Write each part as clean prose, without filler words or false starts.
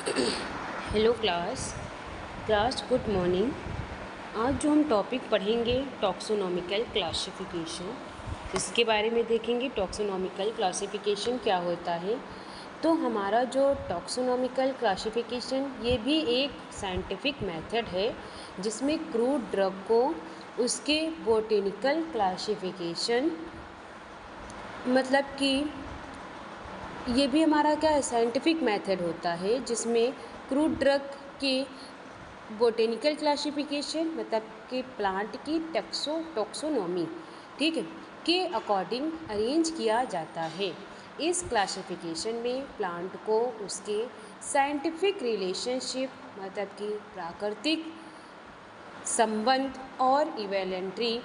Hello class good morning. आज जो हम टॉपिक पढ़ेंगे टॉक्सोनॉमिकल क्लासिफिकेशन, इसके बारे में देखेंगे। टॉक्सोनॉमिकल क्लासिफिकेशन क्या होता है। तो हमारा जो टॉक्सोनॉमिकल क्लासिफिकेशन ये भी एक साइंटिफिक मेथड है जिसमें क्रूड ड्रग को उसके बोटेनिकल क्लासिफिकेशन, मतलब कि ये भी हमारा क्या है, साइंटिफिक मेथड होता है जिसमें क्रूड ड्रग के बोटेनिकल क्लासिफिकेशन, मतलब कि प्लांट की टॉक्सोनॉमी, ठीक है, के अकॉर्डिंग अरेंज किया जाता है। इस क्लासिफिकेशन में प्लांट को उसके साइंटिफिक रिलेशनशिप, मतलब कि प्राकृतिक संबंध और इवेलेंट्री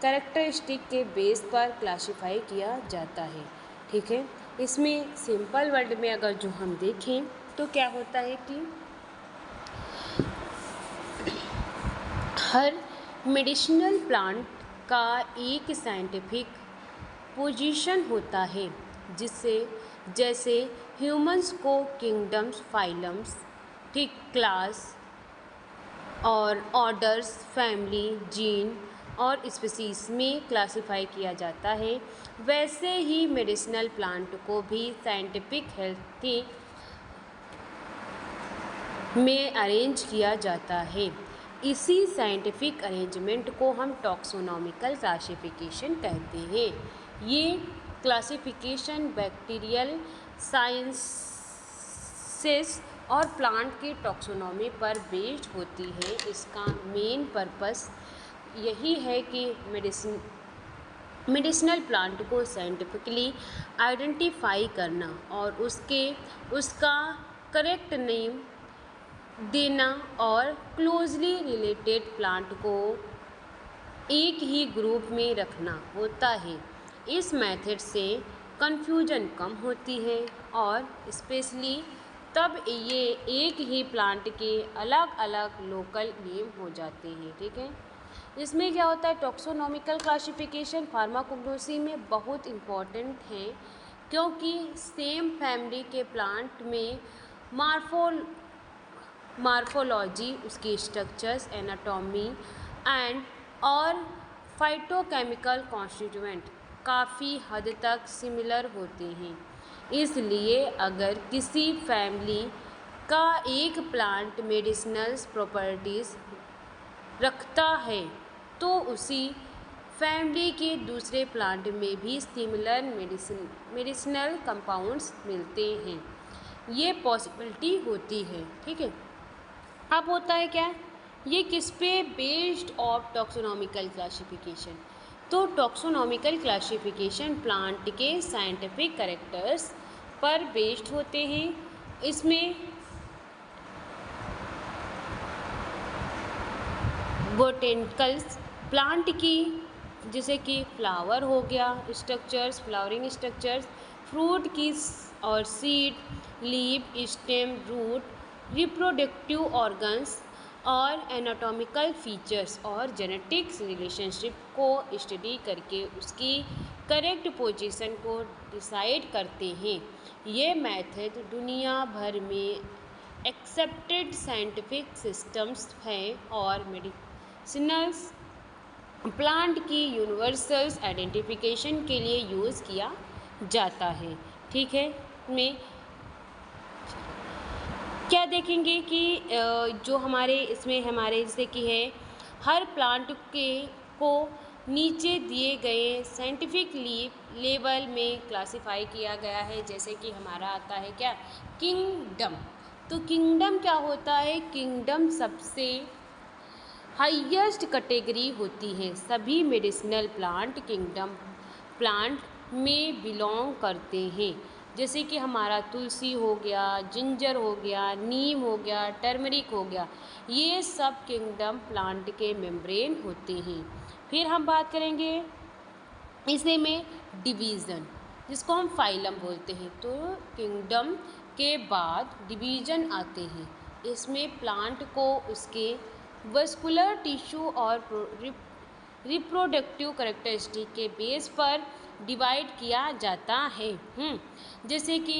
कैरेक्टरिस्टिक के बेस पर क्लासिफाई किया जाता है, ठीक है। इसमें सिंपल वर्ड में अगर जो हम देखें तो क्या होता है कि हर मेडिसिनल प्लांट का एक साइंटिफिक पोजीशन होता है, जिससे जैसे ह्यूमंस को किंगडम्स, फाइलम्स, ठीक, क्लास और ऑर्डर्स, फैमिली, जीन और स्पीसीज में क्लासिफाई किया जाता है, वैसे ही मेडिसिनल प्लांट को भी साइंटिफिक हेल्थ में अरेंज किया जाता है। इसी साइंटिफिक अरेंजमेंट को हम टॉक्सोनॉमिकल क्लासिफिकेशन कहते हैं। ये क्लासिफिकेशन बैक्टीरियल साइंसेस और प्लांट की टॉक्सोनॉमी पर बेस्ड होती है। इसका मेन पर्पस यही है कि मेडिसिनल प्लांट को साइंटिफिकली आइडेंटिफाई करना और उसका करेक्ट नेम देना और क्लोजली रिलेटेड प्लांट को एक ही ग्रुप में रखना होता है। इस मेथड से कन्फ्यूजन कम होती है और स्पेशली तब ये एक ही प्लांट के अलग अलग लोकल नेम हो जाते हैं, ठीक है। इसमें क्या होता है, टॉक्सोनॉमिकल क्लासिफिकेशन फार्माकोग्नोसी में बहुत इम्पॉर्टेंट है, क्योंकि सेम फैमिली के प्लांट में मार्फोलॉजी, उसकी स्ट्रक्चर्स, एनाटॉमी एंड और फाइटोकेमिकल कॉन्स्टिट्यूएंट काफ़ी हद तक सिमिलर होते हैं। इसलिए अगर किसी फैमिली का एक प्लांट मेडिसिनल प्रॉपर्टीज़ रखता है तो उसी फैमिली के दूसरे प्लांट में भी सिमिलर मेडिसिनल कंपाउंड्स मिलते हैं। ये पॉसिबिलिटी होती है, ठीक है। अब होता है क्या, ये किस पे बेस्ड ऑफ टॉक्सोनॉमिकल क्लासिफिकेशन। तो टॉक्सोनॉमिकल क्लासिफिकेशन प्लांट के साइंटिफिक कैरेक्टर्स पर बेस्ड होते हैं। इसमें बोटेनिकल्स प्लांट की, जैसे कि फ्लावर हो गया, स्ट्रक्चर्स, फ्लावरिंग स्ट्रक्चर्स, फ्रूट की और seed, leaf, stem, root, reproductive organs और एनाटॉमिकल फीचर्स और जेनेटिक्स रिलेशनशिप को स्टडी करके उसकी करेक्ट पोजीशन को डिसाइड करते हैं। ये मेथड दुनिया भर में एक्सेप्टेड साइंटिफिक सिस्टम्स हैं और मेडिसिनल्स प्लांट की यूनिवर्सल आइडेंटिफिकेशन के लिए यूज़ किया जाता है, ठीक है। में क्या देखेंगे कि जो हमारे इसमें हमारे जैसे कि है, हर प्लांट के को नीचे दिए गए साइंटिफिक लेवल में क्लासिफाई किया गया है। जैसे कि हमारा आता है क्या, किंगडम। तो किंगडम क्या होता है, किंगडम सबसे हाईएस्ट कैटेगरी होती है। सभी मेडिसिनल प्लांट किंगडम प्लांट में बिलोंग करते हैं। जैसे कि हमारा तुलसी हो गया, जिंजर हो गया, नीम हो गया, टर्मरिक हो गया, ये सब किंगडम प्लांट के मेम्ब्रेन होते हैं। फिर हम बात करेंगे इसे में डिवीज़न, जिसको हम फाइलम बोलते हैं। तो किंगडम के बाद डिवीज़न आते हैं। इसमें प्लांट को उसके वस्कुलर टिश्यू और रिप्रोडक्टिव कैरेक्टरिस्टिक के बेस पर डिवाइड किया जाता है। जैसे कि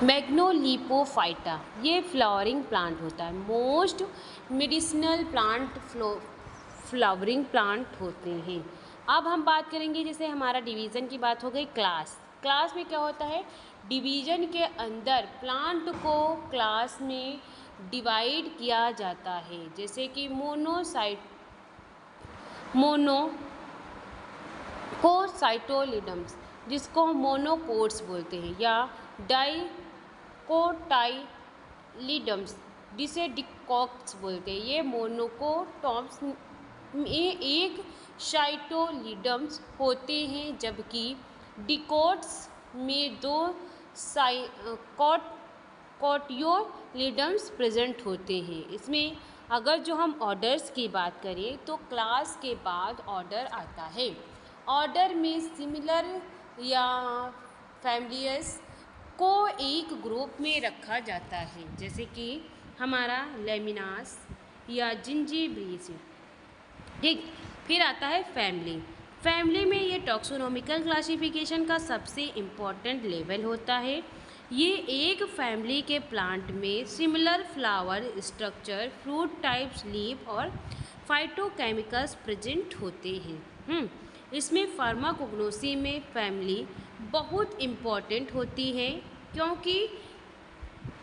मैग्नोलिपोफाइटा, ये फ्लावरिंग प्लांट होता है। Most medicinal plant flowering plant होते हैं। अब हम बात करेंगे, जैसे हमारा डिवीज़न की बात हो गई, क्लास। क्लास में क्या होता है, डिवीज़न के अंदर प्लांट को क्लास में डिवाइड किया जाता है, जैसे कि मोनोकोसाइटोलिडम्स, जिसको हम मोनोकोट्स बोलते हैं, या डाइकोटाइलिडम्स, जिसे डिकॉक्स बोलते हैं। ये मोनोकोटॉप्स में एक साइटोलिडम्स होते हैं, जबकि डिकोट्स में दो कोटियोलिडम्स प्रेजेंट होते हैं। इसमें अगर जो हम ऑर्डर्स की बात करें तो क्लास के बाद ऑर्डर आता है। ऑर्डर में सिमिलर या फैमिलियस को एक ग्रुप में रखा जाता है, जैसे कि हमारा लेमिनास या जिंजीब्रेसी। ठीक, फिर आता है फैमिली। फैमिली में ये टॉक्सोनॉमिकल क्लासिफिकेशन का सबसे इम्पॉर्टेंट लेवल होता है। ये एक फैमिली के प्लांट में similar flower structure, fruit types, leaf और फाइटोकेमिकल्स प्रेजेंट होते हैं। इसमें फार्माकोग्नोसी में फैमिली बहुत इम्पॉर्टेंट होती है, क्योंकि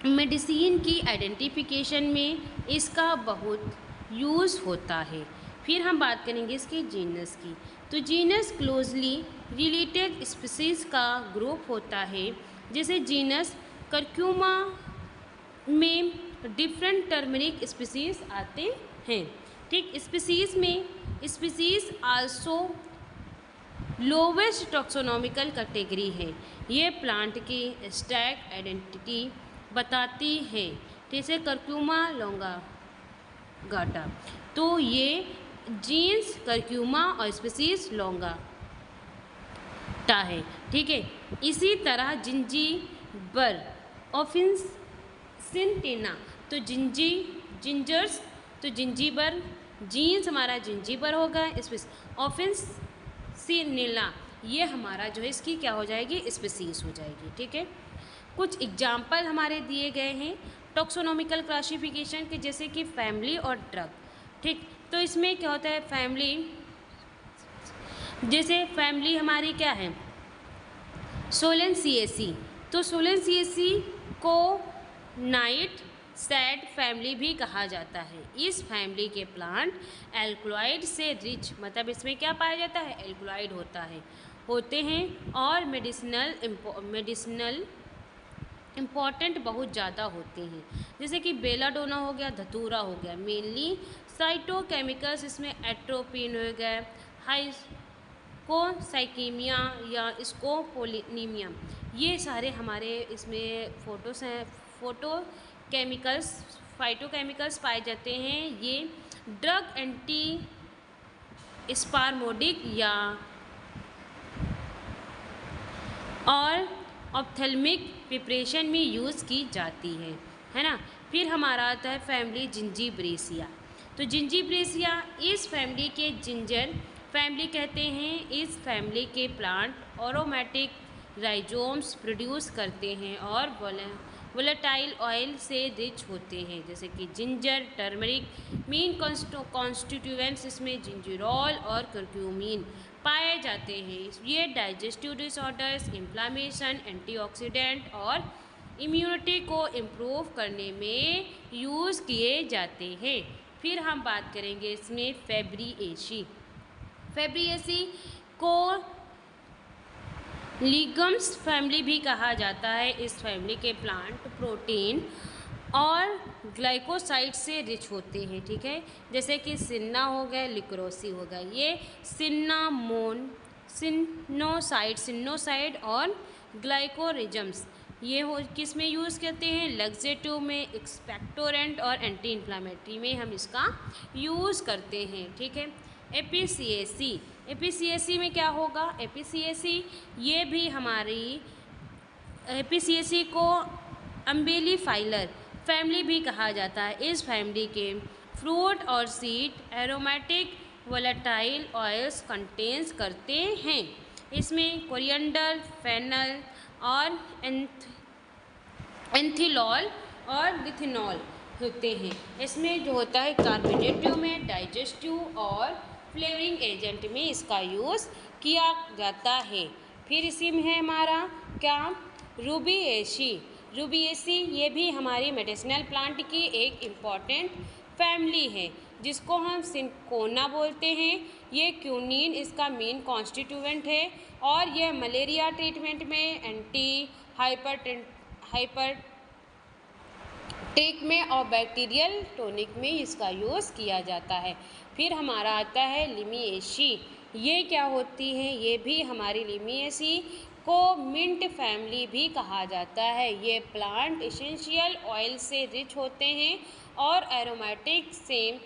मेडिसिन की आइडेंटिफिकेशन में इसका बहुत यूज़ होता है। फिर हम बात करेंगे इसके जीनस की। तो जीनस क्लोजली रिलेटेड स्पीसीज़ का ग्रुप होता है, जैसे जीनस कर्क्यूमा में डिफरेंट टर्मरिक स्पीसीज़ आते हैं। ठीक, स्पीसीज़ आल्सो लोवेस्ट टॉक्सोनॉमिकल कैटेगरी है। ये प्लांट की स्टैक आइडेंटिटी बताती है, जैसे कर्क्यूमा लोंगाटा, तो ये जीन्स कर्क्यूमा और स्पीसीज लोंगाटा है। ठीक है, इसी तरह जिंजीबर ऑफिसिंटिना, तो जिंजर्स, तो जिंजीबर जीन्स हमारा जिंजीबर होगा, ऑफिसिनिला ये हमारा जो है इसकी क्या हो जाएगी, स्पीसीज हो जाएगी। ठीक है, कुछ एग्जाम्पल हमारे दिए गए हैं टॉक्सोनॉमिकल क्लासिफिकेशन के, जैसे कि फैमिली और ड्रग। ठीक, तो इसमें क्या होता है, फैमिली, जैसे फैमिली हमारी क्या है, सोलेनसिएसी, तो सोलेनसिएसी को नाइट सैड फैमिली भी कहा जाता है। इस फैमिली के प्लांट एल्कलॉइड से रिच, मतलब इसमें क्या पाया जाता है, एल्कलॉइड होते हैं, और मेडिसिनल इम्पॉर्टेंट बहुत ज़्यादा होते हैं, जैसे कि बेलाडोना हो गया, धतूरा हो गया। मेनली साइटोकेमिकल्स इसमें एट्रोपिन हो गया, हाइपोसाइकीमिया या स्कोपोलिनीमिया, ये सारे हमारे इसमें फाइटोकेमिकल्स पाए जाते हैं। ये ड्रग एंटी स्पार्मोडिक या और ऑप्थेल्मिक प्रिपरेशन में यूज़ की जाती है ना। फिर हमारा आता है फैमिली जिंजीब्रेसिया, तो जिंजीब्रेसिया इस फैमिली के जिंजर फैमिली कहते हैं। इस फैमिली के प्लांट एरोमेटिक राइजोम्स प्रोड्यूस करते हैं और वोलेटाइल ऑयल से रिच होते हैं, जैसे कि जिंजर, टर्मरिक। मेन कॉन्स्टिट्यूएंट्स इसमें जिंजरॉल और कर्क्यूमिन पाए जाते हैं। ये डाइजेस्टिव डिसऑर्डर्स, इन्फ्लामेशन, एंटीऑक्सीडेंट और इम्यूनिटी को इम्प्रूव करने में यूज़ किए जाते हैं। फिर हम बात करेंगे इसमें फेब्रिएसी को लीगम्स फैमिली भी कहा जाता है। इस फैमिली के प्लांट प्रोटीन और ग्लाइकोसाइड से रिच होते हैं। ठीक है, जैसे कि सिन्ना हो गया, लिक्रोसी हो गया। ये सिन्नोसाइड और ग्लाइकोरिजम्स ये किस में यूज़ करते हैं, लग्जेटिव में, एक्सपेक्टोरेंट और एंटी इन्फ्लामेटरी में हम इसका यूज़ करते हैं। ठीक है, एपीसीएसी में क्या होगा, एपीसीएसी ये भी हमारी एपीसीएसी को अम्बेलिफाइलर फैमिली भी कहा जाता है। इस फैमिली के फ्रूट और seed aromatic volatile oils contains करते हैं। इसमें कोरिएंडर, फेनल और एंथिलॉल और लिथिनॉल होते हैं। इसमें जो होता है कार्बोनेटिव में, डाइजेस्टिव और फ्लेवरिंग एजेंट में इसका यूज़ किया जाता है। फिर इसी में है हमारा क्या, रूबिएसी। रूबिएसी ये भी हमारी मेडिसिनल प्लांट की एक इम्पॉर्टेंट फैमिली है, जिसको हम सिंकोना बोलते हैं। ये क्यूनिन इसका मेन कॉन्स्टिट्यूएंट है और यह मलेरिया ट्रीटमेंट में, एंटी हाइपरटेक में और बैक्टीरियल टॉनिक में इसका यूज़ किया जाता है। फिर हमारा आता है लिमिएसी। ये क्या होती है, ये भी हमारी लिमिएसी को मिंट फैमिली भी कहा जाता है। ये प्लांट एसेंशियल ऑयल से रिच होते हैं और एरोमेटिक सेम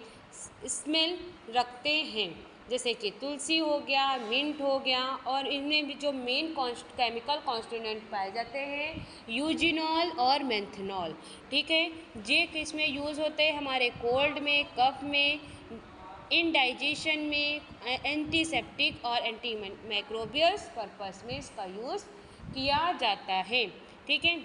स्मेल रखते हैं, जैसे कि तुलसी हो गया, मिंट हो गया। और इनमें भी जो मेन केमिकल कॉन्स्टिट्यूएंट पाए जाते हैं यूजिनॉल और मेंथनॉल। ठीक है, ये किसमें यूज़ होते हैं, हमारे कोल्ड में, कफ में, इंडाइजेशन में, एंटीसेप्टिक और एंटी माइक्रोबियल्स पर्पस में इसका यूज़ किया जाता है। ठीक है,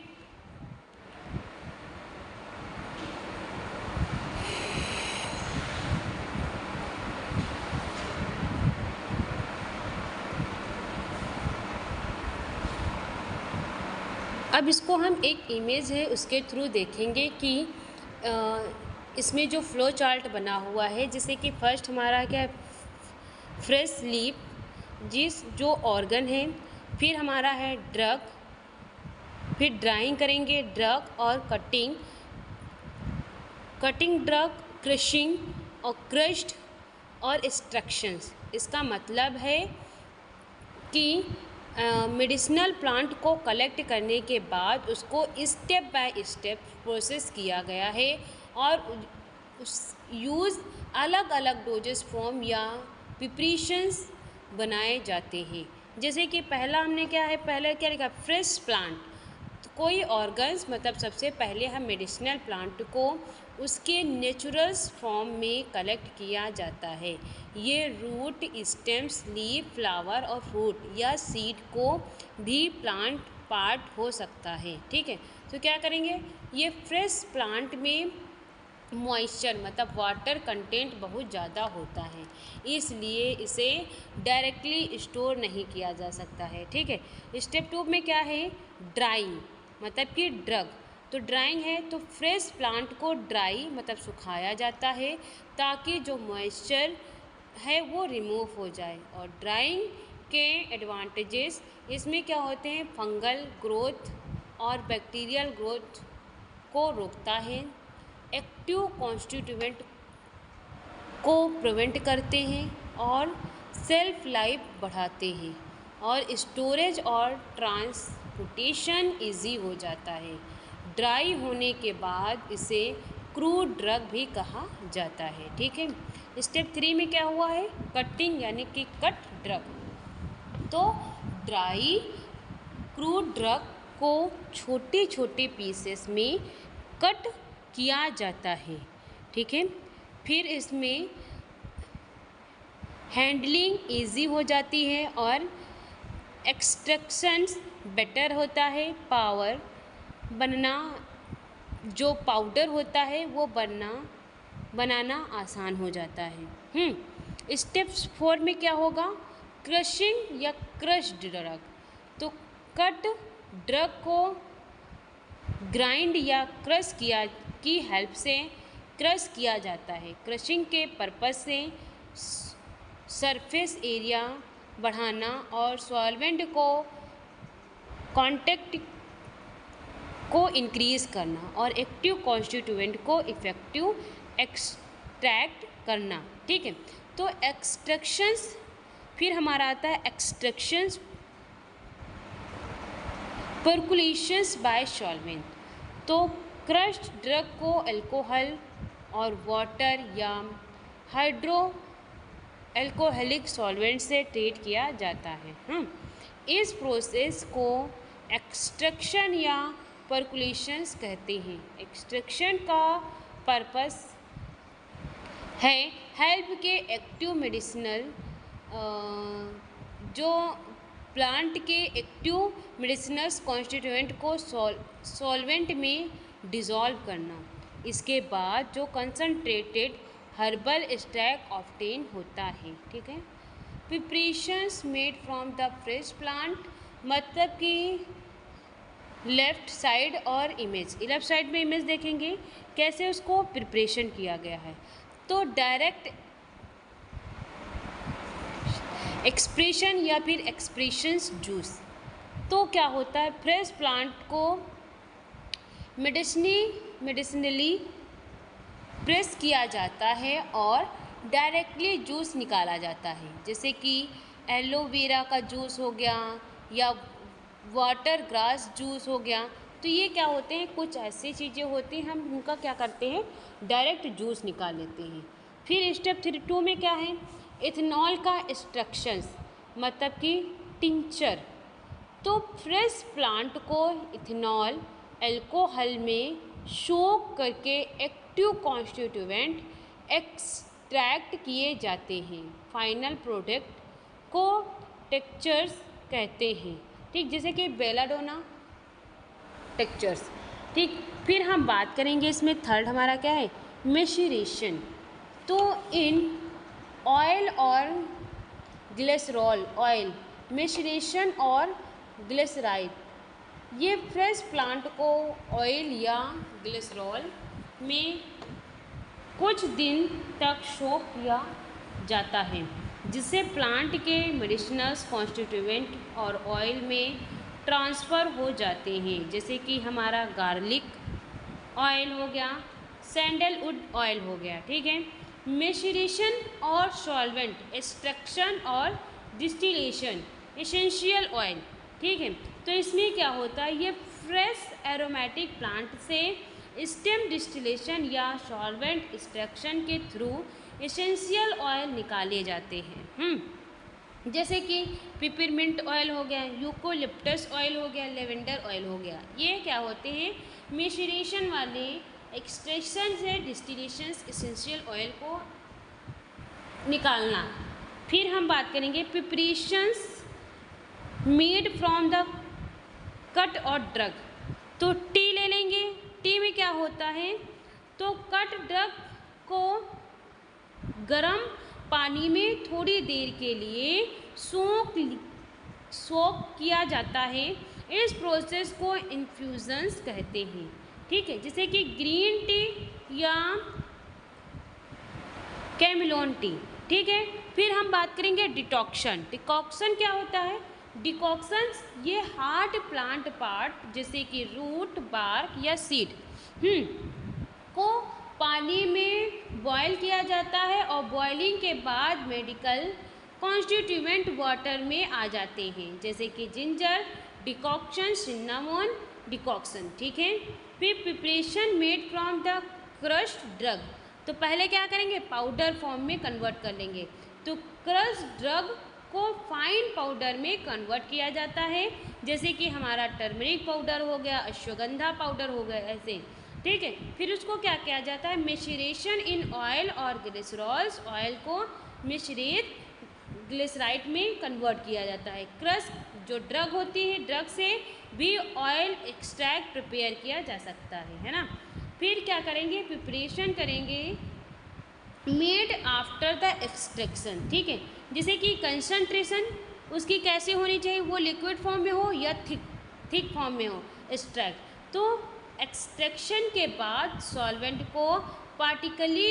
अब इसको हम एक इमेज है उसके थ्रू देखेंगे कि इसमें जो फ्लो चार्ट बना हुआ है, जैसे कि फर्स्ट हमारा क्या है, फ्रेश लीफ जो ऑर्गन है। फिर हमारा है ड्रग, फिर ड्राइंग करेंगे ड्रग और कटिंग ड्रग, क्रशिंग और क्रश्ड और एक्सट्रैक्शंस। इसका मतलब है कि मेडिसिनल प्लांट को कलेक्ट करने के बाद उसको स्टेप बाय स्टेप प्रोसेस किया गया है और उस यूज़ अलग अलग डोजेस फॉर्म या प्रिपरेशंस बनाए जाते हैं। जैसे कि पहला हमने क्या है, पहले क्या लिखा, फ्रेश प्लांट। तो कोई ऑर्गन्स मतलब सबसे पहले हम मेडिसिनल प्लांट को उसके नेचुरल फॉर्म में कलेक्ट किया जाता है। ये रूट, स्टेम्स, लीफ, फ्लावर और फ्रूट या सीड को भी प्लांट पार्ट हो सकता है। ठीक है, तो क्या करेंगे, ये फ्रेश प्लांट में मॉइस्चर मतलब वाटर कंटेंट बहुत ज़्यादा होता है, इसलिए इसे डायरेक्टली स्टोर नहीं किया जा सकता है। ठीक है, स्टेप 2 में क्या है, ड्राइंग मतलब कि ड्रग। तो ड्राइंग है तो फ्रेश प्लांट को ड्राई मतलब सुखाया जाता है ताकि जो मॉइस्चर है वो रिमूव हो जाए। और ड्राइंग के एडवांटेजेस इसमें क्या होते हैं, फंगल ग्रोथ और बैक्टीरियल ग्रोथ को रोकता है, एक्टिव कॉन्स्टिट्यूएंट को प्रिवेंट करते हैं और सेल्फ लाइफ बढ़ाते हैं और स्टोरेज और ट्रांसपोर्टेशन इजी हो जाता है। ड्राई होने के बाद इसे क्रूड ड्रग भी कहा जाता है। ठीक है, स्टेप 3 में क्या हुआ है, कटिंग यानी कि कट ड्रग। तो ड्राई क्रूड ड्रग को छोटे छोटे पीसेस में कट किया जाता है। ठीक है, फिर इसमें हैंडलिंग इजी हो जाती है और एक्सट्रैक्शंस बेटर होता है। पावर बनना, जो पाउडर होता है वो बनाना आसान हो जाता है। स्टेप 4 में क्या होगा, क्रशिंग या क्रश्ड ड्रग। तो कट ड्रग को ग्राइंड या क्रश किया की हेल्प से क्रश किया जाता है। क्रशिंग के पर्पस से सरफेस एरिया बढ़ाना और सॉल्वेंट को कांटेक्ट को इंक्रीज़ करना और एक्टिव कॉन्स्टिट्यूएंट को इफेक्टिव एक्सट्रैक्ट करना। ठीक है, तो एक्सट्रैक्शंस, फिर हमारा आता है एक्सट्रैक्शंस, पर्कुलेशंस बाय सॉल्वेंट। तो क्रश्ड ड्रग को अल्कोहल और वाटर या हाइड्रो अल्कोहलिक सॉल्वेंट से ट्रीट किया जाता है। इस प्रोसेस को एक्सट्रैक्शन या पर्कुलेशंस कहते हैं। एक्सट्रैक्शन का पर्पस है हेल्प के एक्टिव मेडिसिनल जो प्लांट के एक्टिव मेडिसिनस कॉन्स्टिट्यूएंट को सॉल्वेंट में डिसॉल्व करना। इसके बाद जो कंसनट्रेटेड हर्बल एक्सट्रैक्ट ऑब्टेन होता है। ठीक है, preparations made from the fresh plant, मतलब कि लेफ़्ट साइड और इमेज, लेफ़्ट साइड में इमेज देखेंगे कैसे उसको प्रिपरेशन किया गया है। तो डायरेक्ट एक्सप्रेशन या फिर एक्सप्रेशंस जूस, तो क्या होता है, फ्रेश प्लांट को मेडिसिनली प्रेस किया जाता है और डायरेक्टली जूस निकाला जाता है, जैसे कि एलोवेरा का जूस हो गया या वाटर ग्रास जूस हो गया। तो ये क्या होते हैं, कुछ ऐसी चीज़ें होती हैं हम उनका क्या करते हैं, डायरेक्ट जूस निकाल लेते हैं। फिर स्टेप 2 में क्या है, इथेनॉल का एक्सट्रैक्शंस, मतलब कि टिंचर। तो फ्रेश प्लांट को इथेनॉल अल्कोहल में सोक करके एक्टिव कॉन्स्टिट्यूएंट एक्सट्रैक्ट किए जाते हैं। फाइनल प्रोडक्ट को टेक्सचर्स कहते हैं। ठीक, जैसे कि बेलाडोना टेक्सचर्स। ठीक, फिर हम बात करेंगे इसमें थर्ड हमारा क्या है, मैशरेशन। तो इन ऑयल और ग्लिसरॉल ऑयल, मैशरेशन और ग्लिसराइड, ये फ्रेश प्लांट को ऑयल या ग्लिसरॉल में कुछ दिन तक सोक किया जाता है, जिससे प्लांट के मेडिसिनल कॉन्स्टिट्यूएंट और ऑयल में ट्रांसफ़र हो जाते हैं, जैसे कि हमारा गार्लिक ऑयल हो गया, सैंडलवुड ऑयल हो गया। ठीक है, मैशरेशन और सॉल्वेंट एक्सट्रैक्शन और डिस्टिलेशन एसेंशियल ऑयल। ठीक है, तो इसमें क्या होता है, ये फ्रेश एरोमेटिक प्लांट से स्टेम डिस्टिलेशन या सॉल्वेंट एक्सट्रैक्शन के थ्रू एसेंशियल ऑयल निकाले जाते हैं। जैसे कि पिपरमिंट ऑयल हो गया, यूकोलिप्टस ऑयल हो गया, लेवेंडर ऑयल हो गया। ये क्या होते हैं, मैशरेशन वाले एक्सट्रैक्शन से डिस्टिलेशन एसेंशियल ऑयल को निकालना। फिर हम बात करेंगे preparations made from the cut और ड्रग। तो टी ले लेंगे, टी में क्या होता है, तो कट ड्रग को गर्म पानी में थोड़ी देर के लिए सोक किया जाता है। इस प्रोसेस को इन्फ्यूजन्स कहते हैं। ठीक है, जैसे कि ग्रीन टी या कैमिलोन टी। ठीक है, फिर हम बात करेंगे डिकॉक्शन। डिकॉक्शन क्या होता है, डिकॉक्शन ये हार्ड प्लांट पार्ट जैसे कि रूट, बार्क या सीड को पानी में बॉयल किया जाता है और बॉयलिंग के बाद मेडिकल कॉन्स्टिट्यूएंट वाटर में आ जाते हैं, जैसे कि जिंजर डिकॉक्शन, सिन्नामोन डिकॉक्शन। ठीक है, फिर preparation made from the crushed drug. तो पहले क्या करेंगे, पाउडर फॉर्म में कन्वर्ट कर लेंगे। तो क्रश्ड ड्रग को फाइन पाउडर में कन्वर्ट किया जाता है, जैसे कि हमारा टर्मरिक पाउडर हो गया, अश्वगंधा पाउडर हो गया, ऐसे। ठीक है, फिर उसको क्या किया जाता है, मैशरेशन इन ऑयल और ग्लिसरॉल्स, ऑयल को मिश्रित ग्लिसराइड में कन्वर्ट किया जाता है। क्रश जो ड्रग होती है, ड्रग से भी ऑयल एक्सट्रैक्ट प्रिपेयर किया जा सकता है ना। फिर क्या करेंगे, प्रिपरेशन करेंगे मेड आफ्टर द एक्सट्रैक्शन। ठीक है, जैसे कि कंसंट्रेशन उसकी कैसे होनी चाहिए, वो लिक्विड फॉर्म में हो या थिक फॉर्म में हो एक्सट्रैक्ट। तो एक्सट्रैक्शन के बाद सॉल्वेंट को पार्टिकली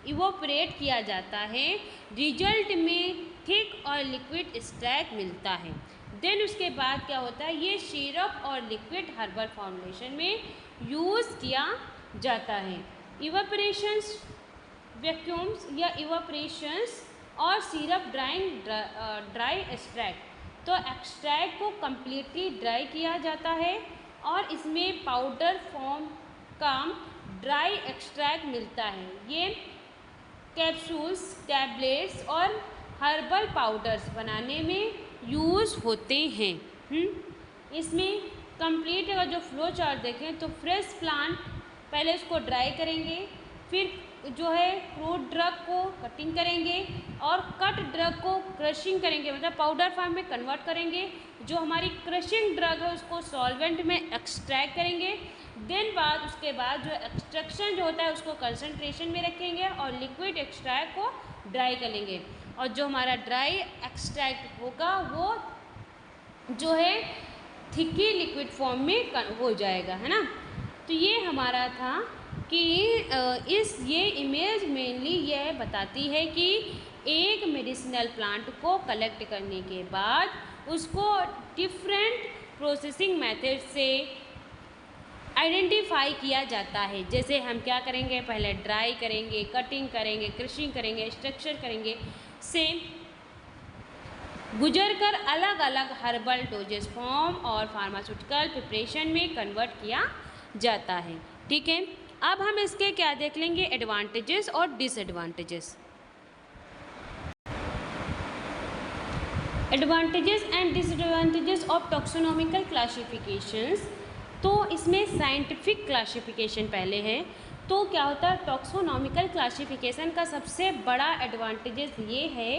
इवोपरेट किया जाता है, रिजल्ट में थिक और लिक्विड एक्सट्रैक्ट मिलता है। देन उसके बाद क्या होता है, ये सिरप और लिक्विड हर्बल फॉर्मुलेशन में यूज़ किया जाता है। इवापरेशंस, वैक्यूम्स या इवापरेशंस और सिरप ड्राई एक्सट्रैक्ट। तो एक्सट्रैक्ट को कम्प्लीटली ड्राई किया जाता है और इसमें पाउडर फॉर्म का ड्राई एक्सट्रैक्ट मिलता है। ये कैप्सूल्स, टैबलेट्स और हर्बल पाउडर्स बनाने में यूज़ होते हैं। इसमें कंप्लीट अगर जो फ्लो चार्ट देखें तो फ्रेश प्लांट पहले उसको ड्राई करेंगे, फिर जो है क्रूड ड्रग को कटिंग करेंगे और कट ड्रग को क्रशिंग करेंगे, मतलब पाउडर फॉर्म में कन्वर्ट करेंगे। जो हमारी क्रशिंग ड्रग है उसको सॉल्वेंट में एक्सट्रैक्ट करेंगे। देन उसके बाद जो एक्सट्रैक्शन जो होता है उसको कंसनट्रेशन में रखेंगे और लिक्विड एक्सट्रैक्ट को ड्राई कर लेंगे। और जो हमारा ड्राई एक्सट्रैक्ट होगा वो जो है थिकी लिक्विड फॉर्म में हो जाएगा, है ना। तो ये हमारा था कि ये इमेज मेनली यह बताती है कि एक मेडिसिनल प्लांट को कलेक्ट करने के बाद उसको डिफरेंट प्रोसेसिंग मेथड से आइडेंटिफाई किया जाता है। जैसे हम क्या करेंगे, पहले ड्राई करेंगे, कटिंग करेंगे, क्रशिंग करेंगे, स्ट्रक्चर करेंगे, से गुजरकर अलग अलग हर्बल डोजेस फॉर्म और फार्मास्यूटिकल प्रिपरेशन में कन्वर्ट किया जाता है। ठीक है, अब हम इसके क्या देख लेंगे, एडवांटेजेस और disadvantages. Advantages and disadvantages of taxonomical classifications. तो इसमें साइंटिफिक क्लासिफिकेशन पहले है। तो क्या होता है, टॉक्सोनॉमिकल क्लासिफिकेशन का सबसे बड़ा एडवांटेजेस ये है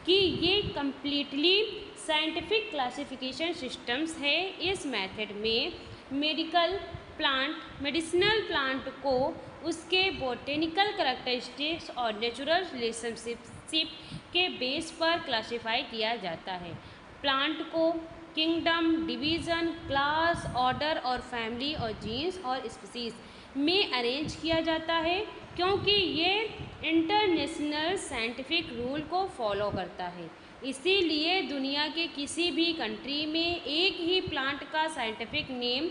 कि ये कम्प्लीटली साइंटिफिक क्लासिफिकेशन सिस्टम्स है। इस मेथड में मेडिसिनल प्लांट को उसके बोटेनिकल कैरेक्टरिस्टिक्स और नेचुरल रिलेशनशिप के बेस पर क्लासिफाई किया जाता है। प्लांट को किंगडम, डिवीज़न, क्लास, ऑर्डर और फैमिली और जीन्स और स्पीसीज में अरेंज किया जाता है, क्योंकि ये इंटरनेशनल साइंटिफिक रूल को फॉलो करता है। इसीलिए दुनिया के किसी भी कंट्री में एक ही प्लांट का साइंटिफिक नेम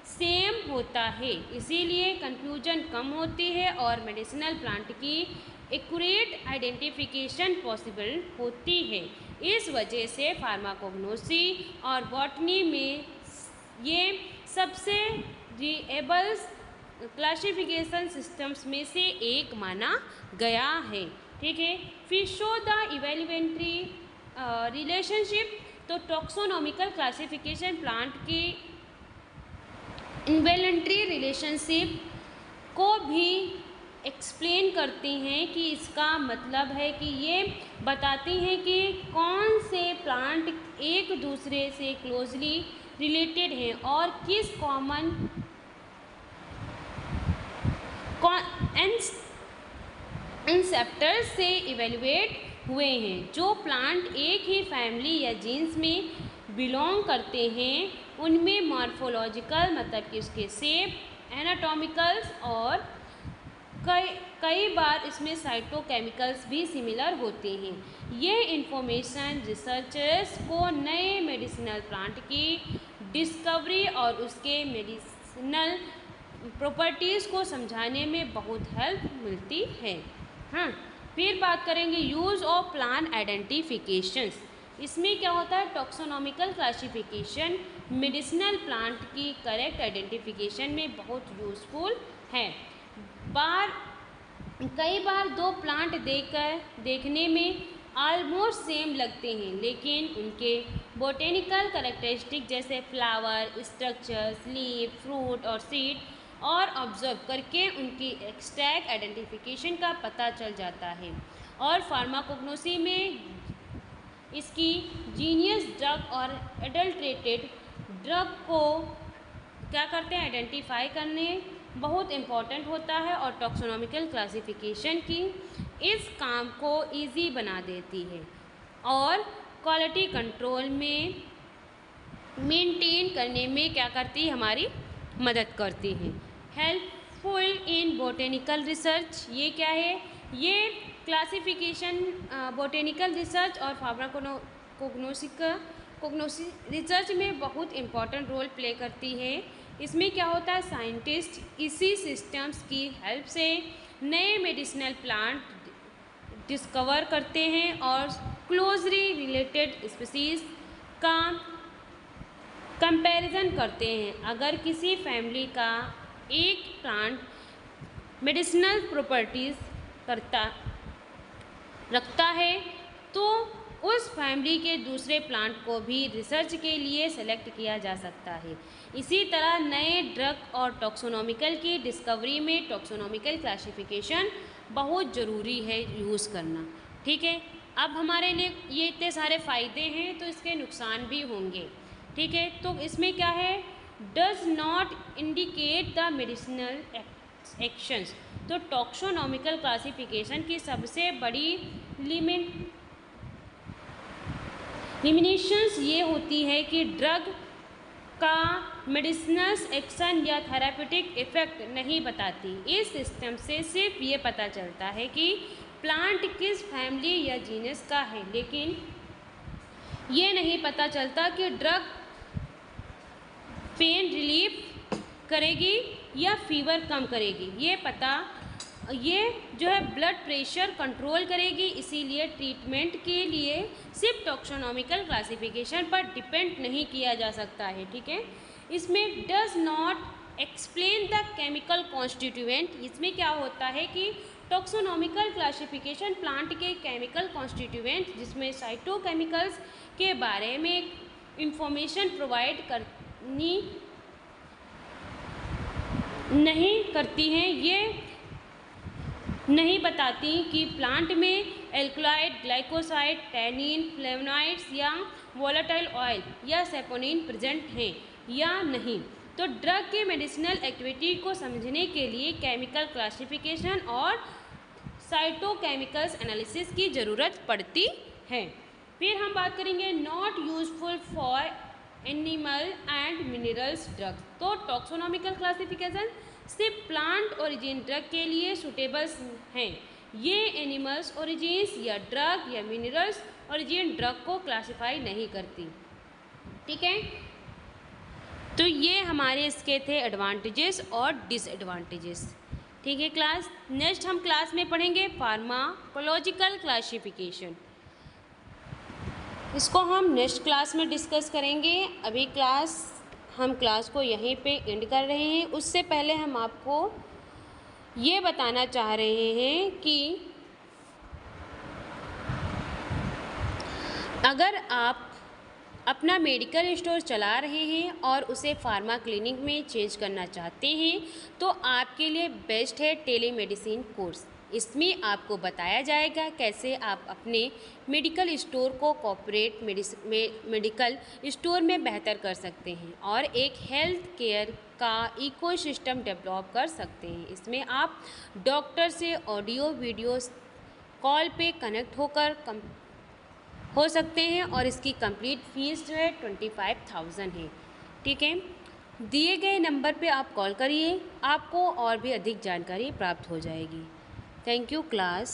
सेम होता है, इसीलिए कंफ्यूजन कम होती है और मेडिसिनल प्लांट की एक्यूरेट आइडेंटिफिकेशन पॉसिबल होती है। इस वजह से फार्माकोग्नोसी और बॉटनी में ये सबसे रिलायबल क्लासिफिकेशन सिस्टम्स में से एक माना गया है। ठीक है, फिर शो द इवैल्यूएंट्री रिलेशनशिप। तो टॉक्सोनॉमिकल क्लासिफिकेशन प्लांट की इन्वेलेंट्री रिलेशनशिप को भी एक्सप्लेन करती हैं, कि इसका मतलब है कि ये बताती हैं कि कौन से प्लांट एक दूसरे से क्लोजली रिलेटेड हैं और किस कॉमन इंसेप्टर्स से इवेल्युएट हुए हैं। जो प्लांट एक ही फैमिली या जीन्स में बिलोंग करते हैं उनमें मॉर्फोलॉजिकल, मतलब कि उसके शेप, एनाटॉमिकल्स और कई बार इसमें साइटोकेमिकल्स भी सिमिलर होते हैं। ये इन्फॉर्मेशन रिसर्चर्स को नए मेडिसिनल प्लांट की डिस्कवरी और उसके मेडिसिनल प्रॉपर्टीज़ को समझाने में बहुत हेल्प मिलती है। हाँ, फिर बात करेंगे यूज़ ऑफ प्लांट आइडेंटिफिकेशंस। इसमें क्या होता है, टॉक्सोनॉमिकल क्लासिफिकेशन मेडिसिनल प्लांट की करेक्ट आइडेंटिफिकेशन में बहुत यूज़फुल है। कई बार दो प्लांट देखने में ऑलमोस्ट सेम लगते हैं, लेकिन उनके बोटेनिकल कैरेक्टरिस्टिक जैसे फ्लावर, स्ट्रक्चर्स, लीफ, फ्रूट और सीड और ऑब्जर्व करके उनकी एक्सट्रैक्ट आइडेंटिफिकेशन का पता चल जाता है। और फार्माकोग्नोसी में इसकी जीनियस ड्रग और एडल्ट्रेटेड ड्रग को क्या करते हैं, आइडेंटिफाई करने बहुत इम्पॉर्टेंट होता है। और टॉक्सोनॉमिकल क्लासिफिकेशन की इस काम को इजी बना देती है और क्वालिटी कंट्रोल में मेंटेन करने में क्या करती है, हमारी मदद करती है। हेल्पफुल इन बोटेनिकल रिसर्च, ये क्या है, ये क्लासिफिकेशन बोटेनिकल रिसर्च और कोग्नोसी रिसर्च में बहुत इम्पॉर्टेंट रोल प्ले करती है। इसमें क्या होता है, साइंटिस्ट इसी सिस्टम्स की हेल्प से नए मेडिसिनल प्लांट डिस्कवर करते हैं और क्लोजली रिलेटेड स्पीसीज का कंपैरिजन करते हैं। अगर किसी फैमिली का एक प्लांट मेडिसिनल प्रॉपर्टीज़ रखता है तो उस फैमिली के दूसरे प्लांट को भी रिसर्च के लिए सेलेक्ट किया जा सकता है। इसी तरह नए ड्रग और टॉक्सोनॉमिकल की डिस्कवरी में टॉक्सोनॉमिकल क्लासिफिकेशन बहुत ज़रूरी है यूज़ करना। ठीक है, अब हमारे लिए ये इतने सारे फ़ायदे हैं तो इसके नुकसान भी होंगे। ठीक है, तो इसमें क्या है, does not indicate the medicinal actions. तो टॉक्सोनॉमिकल क्लासिफिकेशन की सबसे बड़ी लिमिनेशंस ये होती है कि ड्रग का मेडिसिनल एक्शन या थेरापेटिक इफेक्ट नहीं बताती। इस सिस्टम से सिर्फ ये पता चलता है कि प्लांट किस फैमिली या जीनस का है, लेकिन ये नहीं पता चलता कि ड्रग पेन रिलीफ करेगी या फीवर कम करेगी। ये जो है ब्लड प्रेशर कंट्रोल करेगी। इसीलिए ट्रीटमेंट के लिए सिर्फ टॉक्सोनॉमिकल क्लासिफिकेशन पर डिपेंड नहीं किया जा सकता है। ठीक है, इसमें does not explain the chemical constituent. इसमें क्या होता है कि टॉक्सोनॉमिकल क्लासिफिकेशन प्लांट के केमिकल कॉन्स्टिट्यूएंट जिसमें साइटोकेमिकल्स के बारे में इंफॉर्मेशन प्रोवाइड करनी नहीं करती हैं। ये नहीं बताती कि प्लांट में एल्कलॉइड, ग्लाइकोसाइड, टैनिन, फ्लेवोनॉइड्स या वोलेटाइल ऑयल या सेपोनिन प्रेजेंट हैं या नहीं। तो ड्रग के मेडिसिनल एक्टिविटी को समझने के लिए केमिकल क्लासिफिकेशन और साइटोकेमिकल्स एनालिसिस की ज़रूरत पड़ती है। फिर हम बात करेंगे not useful for animal and minerals drug. तो टॉक्सोनॉमिकल क्लासिफिकेशन सिर्फ प्लांट ओरिजिन ड्रग के लिए सुटेबल्स हैं। ये एनिमल्स ओरिजिन्स या ड्रग या मिनरल्स ओरिजिन ड्रग को क्लासिफाई नहीं करती। ठीक है, तो ये हमारे इसके थे एडवांटेजेस और डिसएडवांटेजेस। ठीक है क्लास, नेक्स्ट हम क्लास में पढ़ेंगे फार्माकोलॉजिकल क्लासिफिकेशन। इसको हम नेक्स्ट क्लास में डिस्कस करेंगे। अभी हम क्लास को यहीं पे एंड कर रहे हैं। उससे पहले हम आपको ये बताना चाह रहे हैं कि अगर आप अपना मेडिकल स्टोर चला रहे हैं और उसे फार्मा क्लिनिक में चेंज करना चाहते हैं तो आपके लिए बेस्ट है टेलीमेडिसिन कोर्स। इसमें आपको बताया जाएगा कैसे आप अपने मेडिकल स्टोर को कॉर्पोरेट मेडिकल स्टोर में बेहतर कर सकते हैं और एक हेल्थ केयर का इकोसिस्टम डेवलप कर सकते हैं। इसमें आप डॉक्टर से ऑडियो वीडियो कॉल पे कनेक्ट होकर हो सकते हैं और इसकी कंप्लीट फीस जो है 25,000 है। ठीक है, दिए गए नंबर पे आप कॉल करिए, आपको और भी अधिक जानकारी प्राप्त हो जाएगी। Thank you class.